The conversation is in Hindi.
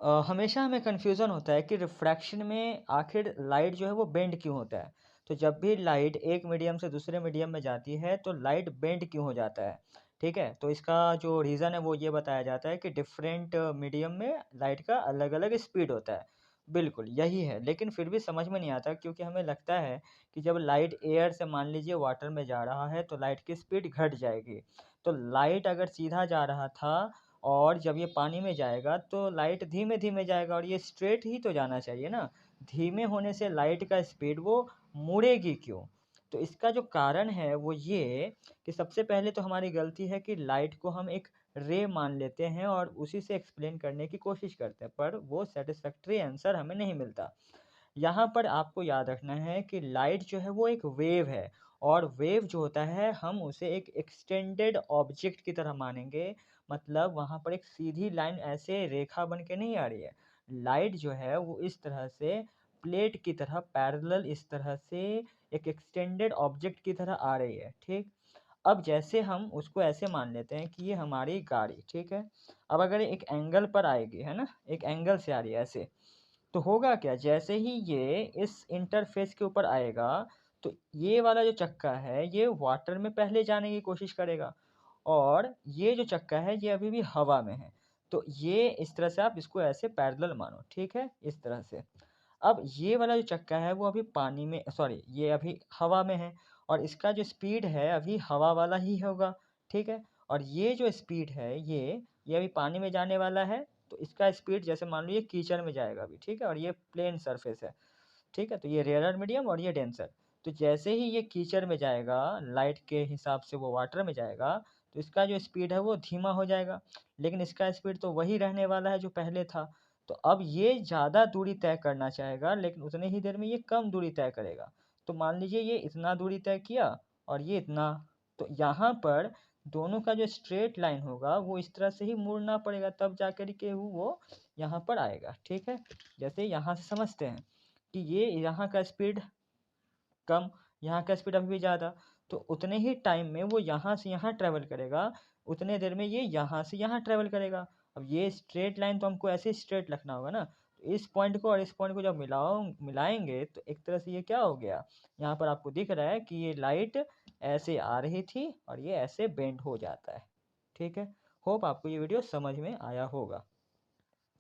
हमेशा हमें कन्फ्यूज़न होता है कि रिफ्रैक्शन में आखिर लाइट जो है वो बेंड क्यों होता है। तो जब भी लाइट एक मीडियम से दूसरे मीडियम में जाती है तो लाइट बेंड क्यों हो जाता है, ठीक है? तो इसका जो रीज़न है वो ये बताया जाता है कि डिफरेंट मीडियम में लाइट का अलग-अलग स्पीड होता है। बिल्कुल, यही है, लेकिन फिर भी समझ में नहीं आता क्योंकि हमें लगता है कि जब लाइट एयर से मान लीजिए वाटर में जा रहा है तो लाइट की स्पीड घट जाएगी। तो लाइट अगर सीधा जा रहा था और जब ये पानी में जाएगा तो लाइट धीमे-धीमे जाएगा और ये स्ट्रेट ही तो जाना चाहिए ना। धीमे होने से लाइट का स्पीड वो मुड़ेगी क्यों? तो इसका जो कारण है वो ये कि सबसे पहले तो हमारी गलती है कि लाइट को हम एक रे मान लेते हैं और उसी से एक्सप्लेन करने की कोशिश करते हैं, पर वो सैटिस्फैक्टरी आंसर हमें नहीं मिलता। यहाँ पर आपको याद रखना है कि लाइट जो है वो एक वेव है और वेव जो होता है हम उसे एक एक्सटेंडेड ऑब्जेक्ट की तरह मानेंगे। मतलब वहाँ पर एक सीधी लाइन ऐसे रेखा बन के नहीं आ रही है। लाइट जो है वो इस तरह से प्लेट की तरह पैरेलल इस तरह से एक एक्सटेंडेड ऑब्जेक्ट की तरह आ रही है, ठीक? अब जैसे हम उसको ऐसे मान लेते हैं कि ये हमारी गाड़ी, ठीक है? अब अगर एक एंगल पर आएगी, है ना? एक एंगल से आ रही है ऐसे। तो होगा क्या, जैसे ही ये इस इंटरफ़ेस के ऊपर आएगा, तो ये वाला जो चक्का है, ये वाटर में पहले जाने की कोशिश करेगा और ये जो चक्का है, ये अभी भी हवा में है। तो ये इस तरह से आप इसको ऐसे पैरेलल मानो, ठीक है? इस तरह से। अब ये वाला जो चक्का है, वो अभी पानी में सॉरी ये अभी हवा में है और इसका जो स्पीड है, अभी हवा वाला ही होगा, ठीक है? और ये जो स्पीड है, ये अभी पानी में जाने वाला है, तो इसका स्पीड जैसे मान लो ये कीचड़ में जाएगा अभी, ठीक है? और ये प्लेन सरफेस है, ठीक है? तो ये रेयरर मीडियम और ये डेंसर। तो जैसे ही ये कीचड़ में जाएगा, लाइट के हिसाब से वो वाटर में जाएगा, तो इसका जो स्पीड है वो धीमा हो जाएगा। लेकिन इसका स्पीड तो वही रहने वाला है जो पहले था। तो अब ये ज़्यादा दूरी तय करना चाहेगा, लेकिन उतनी ही देर में ये कम दूरी तय करेगा। तो मान लीजिए ये इतना दूरी तय किया और ये इतना, तो यहाँ पर दोनों का जो स्ट्रेट लाइन होगा, वो इस तरह से ही मुड़ना पड़ेगा, तब जाकर के वो यहाँ पर आएगा, ठीक है? जैसे यहाँ से समझते हैं कि ये यहाँ का स्पीड कम, यहाँ का स्पीड अभी भी ज़्यादा, तो उतने ही टाइम में वो यहाँ से यहाँ ट्रैवल करेगा, उतने देर में ये यहाँ से यहाँ ट्रैवल करेगा। अब ये स्ट्रेट लाइन तो हमको ऐसे स्ट्रेट रखना होगा ना, तो इस पॉइंट को और इस पॉइंट को जब मिलाएँगे तो एक तरह से ये क्या हो गया, यहाँ पर आपको दिख रहा है कि ये लाइट ऐसे आ रही थी और ये ऐसे बेंड हो जाता है। ठीक है? होप आपको ये वीडियो समझ में आया होगा।